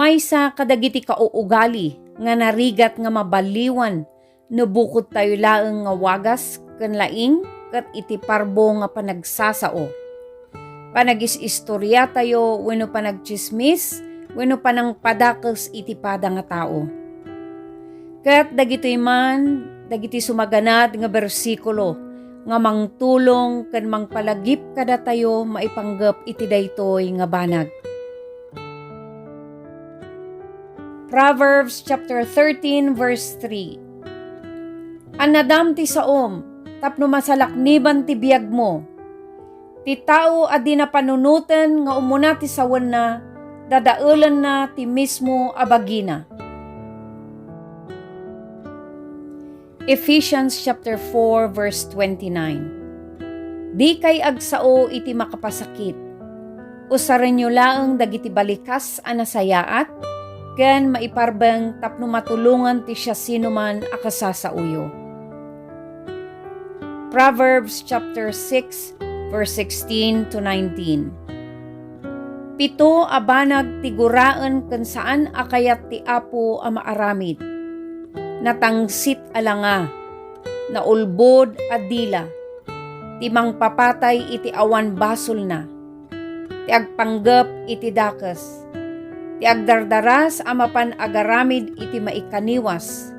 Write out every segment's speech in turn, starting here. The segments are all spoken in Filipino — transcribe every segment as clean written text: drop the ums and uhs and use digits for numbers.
Maysa kadagiti kauugali nga narigat nga mabaliwan no bukod tayo laeng nga wagas ken laing ket iti parbo nga panagsasao. Panagis-istorya tayo wenno panagchismis wenno panang padakes iti pada nga tao. Ket dagitoy man dagiti sumaganad nga bersikulo nga mangtulong ken mangpalagip kada tayo maipanggep iti daytoy nga banag. Proverbs chapter 13 verse 3. Anadam ti saom tapno masalakniban ti biag mo. Ti tao adi na panunutan nga umuna ti sawen na dadaelan na ti mismo abagina. Ephesians chapter 4 verse 29. Di kay agsao iti makapasakit. Usaran nyo laeng dagiti balikas a nasayaat ken maiparbeng tapno matulungan ti siya sinuman a kasasauyo. Proverbs chapter 6 verse 16 to 19. Pito a banag ti guraan ken saan akayat ti Apo a maaramid. Natangsit alanga, naulbod a dila, ti mangpapatay iti awan basol na, ti agpanggep iti dakes, ti agdardaras amapan agaramid iti maikaniwas,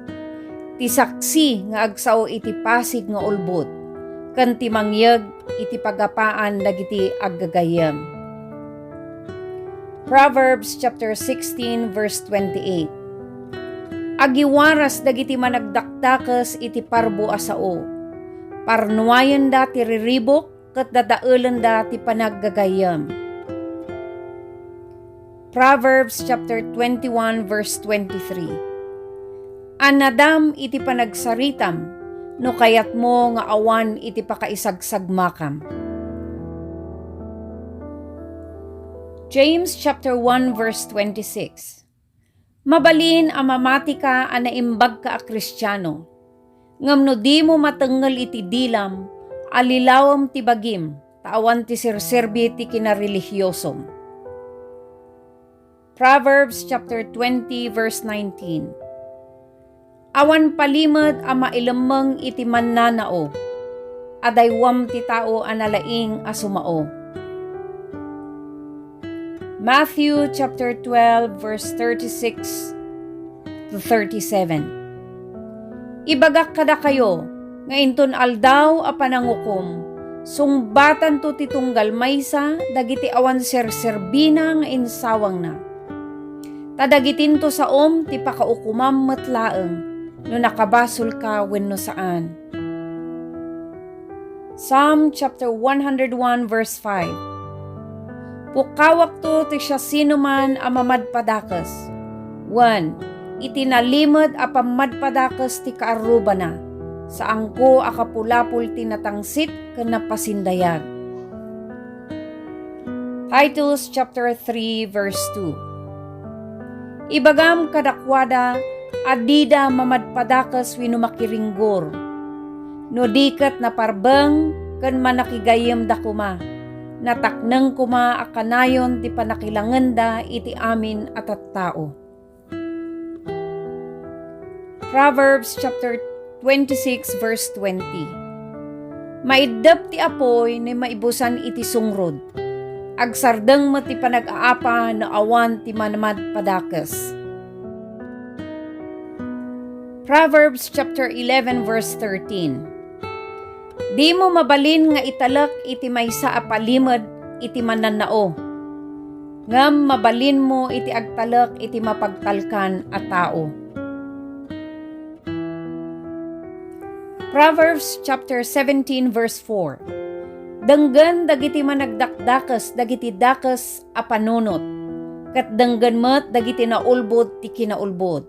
ti saksi nga agsao iti pasig nga ulbod, ken ti mangyeg iti pagapaan dagiti aggagayem. Proverbs chapter 16 verse 28. Agiwaras dagiti managdakdakes iti parbo a sao. Parnuayen da ti riribok ket dadaelan da ti panaggagayem. Proverbs chapter 21 verse 23. Anadam iti panagsaritam no kayat mo nga awan iti pakaisagsagmakam. James chapter 1 verse 26. Mabalin a mamati ka a naimbag ka a Kristiyano. Ngamno di mo matengel iti dilam, alilawam ti bagim, taawan ti serserbi ti kinarelihiyosom. Proverbs chapter 20 verse 19. Awan palimed a mailemeng iti mannanao, adaywam ti tao a nalaing a sumao. Matthew chapter 12 verse 36 to 37. Ibagak kada kayo nga inton aldaw a panangukom sungbatan to titunggal maysa dagiti awan serserbina nga insawang na. Tadagitin to saom ti pakaukumam metlaeng no nakabasol ka wenno saan. Psalm chapter 101 verse 5. Pukawak to ti siya sinuman a mamadpadakes. 1. Itinalimod a pamadpadakes ti kaaruba na. Saangko a kapulapul ti natangsit ken napasindayag. Titus chapter 3 verse 2. Ibagam kadakwada adida mamadpadakes wenno makiringgor. No diket na parbeng ken manakigayem da kuma. Natakneng kuma akanayon ti panakilangenda iti amin at tao. Proverbs chapter 26 verse 20. Maidep ti apoy ni maibusan iti sungrod. Agsardeng mo ti panag-aapa na awan ti manamad padakes. Proverbs chapter 11 verse 13. Di mo mabalin nga italak iti maysa a palimed iti manannao. Ngam mabalin mo iti agtalak iti mapagtalkan a tao. Proverbs chapter 17 verse 4. Denggan dagiti managdakdakes dagiti dakes a panunot. Ket denggan met dagiti naulbod ti kinaulbod.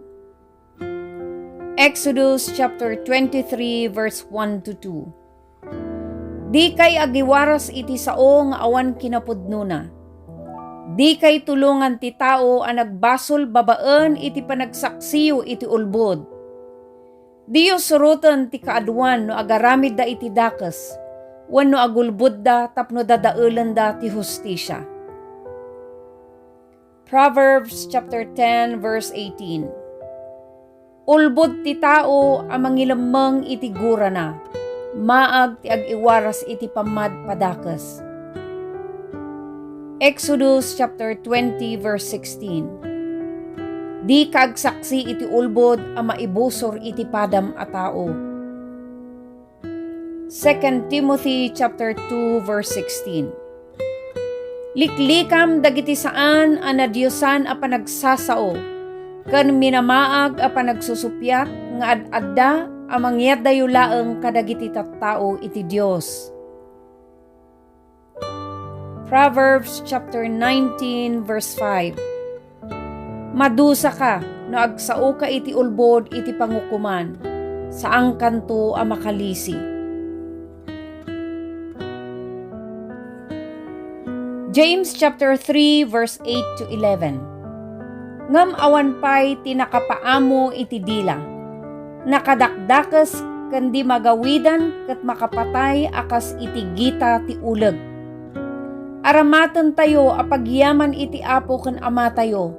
Exodus chapter 23 verse 1 to 2. Di kay agiwaras iti sao nga awan kinapudnuna. Di kay tulungan ti tao a nagbasol babaen iti panagsaksiyo iti ulbod. Diyo surutan ti kaadwan no agaramid da iti dakes, wenno agulbod da tapno dadaelan da ti hustisya. Proverbs chapter 10 verse 18. Ulbod ti tao ang mangilamang iti gura na, maag ti ag-iwaras iti pamad padakas. Exodus chapter 20 verse 16. Di kaagsaksi iti ulbod ang maibusor iti padam a tao. 2 Timothy chapter 2 verse 16. Liklikam dagiti saan a nadiyusan a panagsasao, ken minamaag a panagsusupyat nga ad-adda a mangyadayo laeng kadagiti tattao iti Dios. Proverbs chapter 19 verse 5. Madusa ka no agsao ka iti ulbod iti pangukuman, saang kanto a makalisi. James chapter 3 verse 8 to 11. Ngam awan pay tinakapaamo iti dila, nakadakdakas kandi magawidan ket makapatay akas iti gita ti uleg. Aramaten tayo apagyaman iti apo ken ama tayo.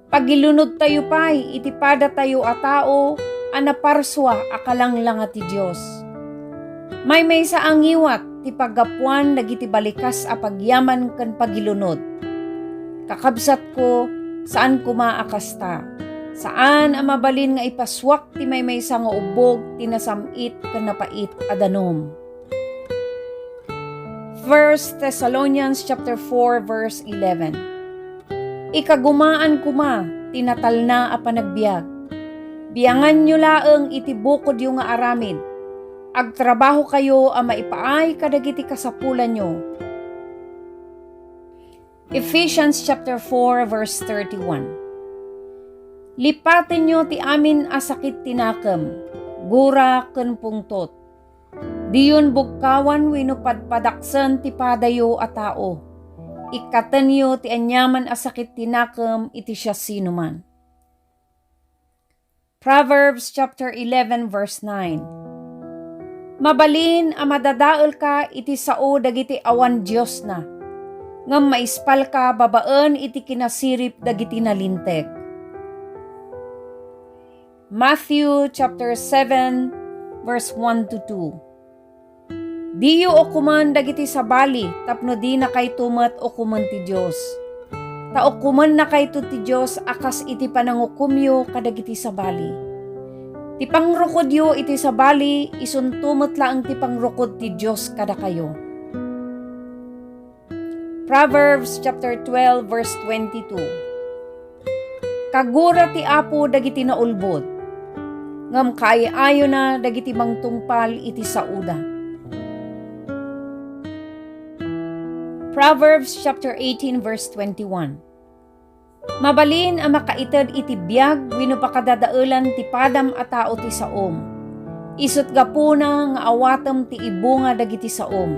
Pagilunod tayo pay iti pada tayo a tao a naparswa akalanglang ti Dios. May sa angiwat ti paggapuan dagiti balikas a pagyaman ken pagilunod. Kakabsat ko, saan kumaakasta? Saan ang mabalin nga ipaswak ti may sa nga ubog tinasamit ken napait a danom. 1 Thessalonians chapter 4 verse 11. Ikagumaan kuma tinatal na a panagbiag. Biyangan nyo laeng iti bukod yung nga aramid. Agtrabaho kayo a maipaay kadagiti kasapulan nyo. Ephesians chapter 4 verse 31. Lipatin nyo ti amin a sakit tinakam, gura ken pungtot. Diyon bugkawan wenno padpadaksen ti padayo a tao. Ikaten nyo ti anyaman a sakit tinakam iti siya sinuman. Proverbs chapter 11 verse 9. Mabalin a madadael ka iti sao dagiti awan Dios na, ngam maispal ka babaen iti kinasirip dagiti nalinteg. Matthew chapter 7 verse 1 to 2. Diyo okuman dagiti sabali tapno di na kay tumet okuman ti Dios. Ta okuman na kay ti Dios akas iti panangukumyo kadagiti sabali. Ti pangrukod yo iti sabali, isuntumot laang ti pangrukod ti Diyos kada kayo. Proverbs chapter 12 verse 22. Kagura ti apo dagiti naulbod, ngam kaayo na dagiti mangtungpal iti sauda. Proverbs chapter 18 verse 21. Mabalin ang makaited iti biyag wenno pakadadaelan ti padam a tao ti saom. Isut gapuna nga awatem ti ibunga dagiti saom.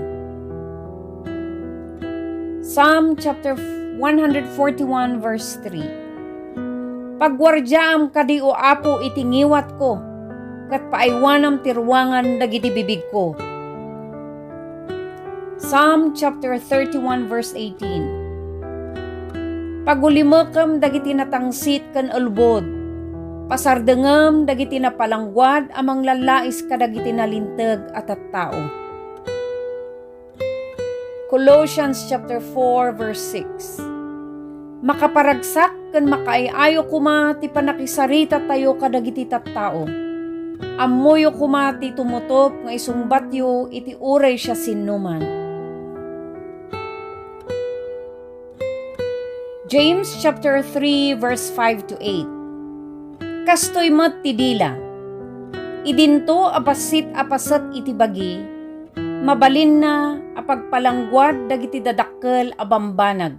Psalm chapter 141 verse 3. Pagwardyaam kadi o apo iti ngiwat ko, ket paaywanam ti ruangan dagiti bibig ko. Psalm chapter 31 verse 18. Pagulimekam dagiti natangsit ken ulbod, pasardengem dagiti napalangguad amang lalais kadagiti nalinteg at tattao. Colossians chapter 4 verse 6. Makaparagsak ken makaayayo kuma ti panakisarita tayo kadagiti tattao. Ammoyo kuma ti tumutop nga isungbatyo iti uray siya sinuman. James chapter 3 verse 5 to 8. Kastoy met ti dila. Idinto apasit-apasat iti bagi, mabalin na apagpalangguad dagiti dadakkel a bambanag.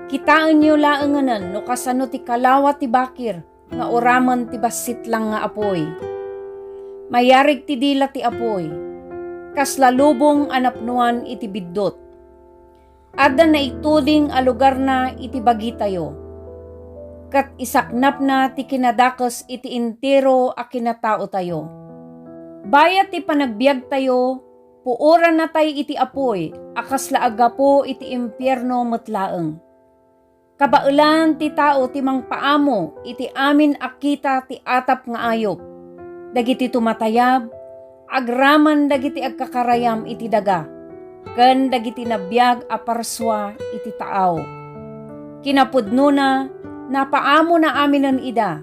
Kitaan nyo laenganan no kasano ti kalawat ti bakir nga oraman ti basit lang nga apoy. Mayarig ti dila ti apoy, kas lalubong anapnuan iti biddot. Adda na ituding a lugar na iti bagi tayo. Kat isaknap na ti kinadakes iti intero a kinatao tayo. Bayat ti panagbiag tayo, puoran na tayo iti apoy, akas laaga po iti impyerno metlaeng. Kabailan ti tao ti mangpaamo iti amin akita ti atap nga ayop. Dagiti tumatayab, agraman dagiti agkakarayam iti daga, ken dagiti nabiyag a parswa iti taaw. Kinapudno na, napaamo na aminan ida.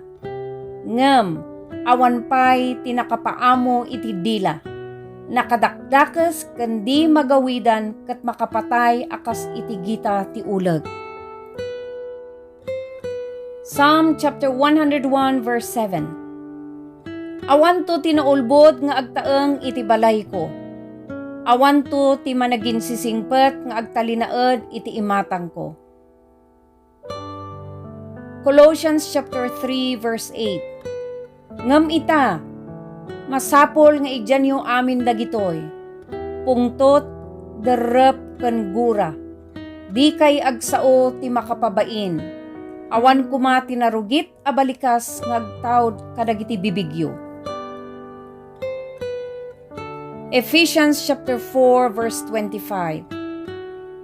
Ngem, awan pay tinakapaamo iti dila. Nakadakdakas ken di magawidan ket makapatay akas iti gita ti uleg. Psalm chapter 101 verse 7. Awan to tinaulbod nga agtaeng iti balay ko. Awan to ti managin sisingpet nga agtalinaed iti imatang ko. Colossians chapter 3 verse 8. Ngem ita, masapol nga idyanyo amin dagitoy. Pungtot, derep ken gura. Di kay agsao ti makapabain. Awan kuma tinarugit a balikas nga agtawd kadagiti bibigyo. Ephesians chapter 4 verse 25.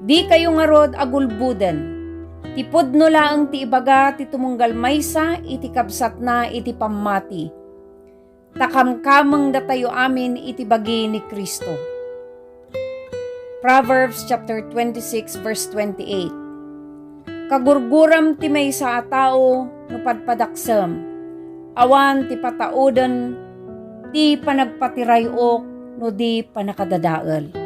Di kayo ngarod agulbuden. Tipudno laeng ti ibaga ti tumunggal maysa iti kabsat na iti pammati. Takamkameng datayo amin iti bagi ni Kristo. Proverbs chapter 26 verse 28. Kagurguram ti maysa a tao no padpadaksem. Awan ti pataoden ti panagpatirayok no di panakadadael.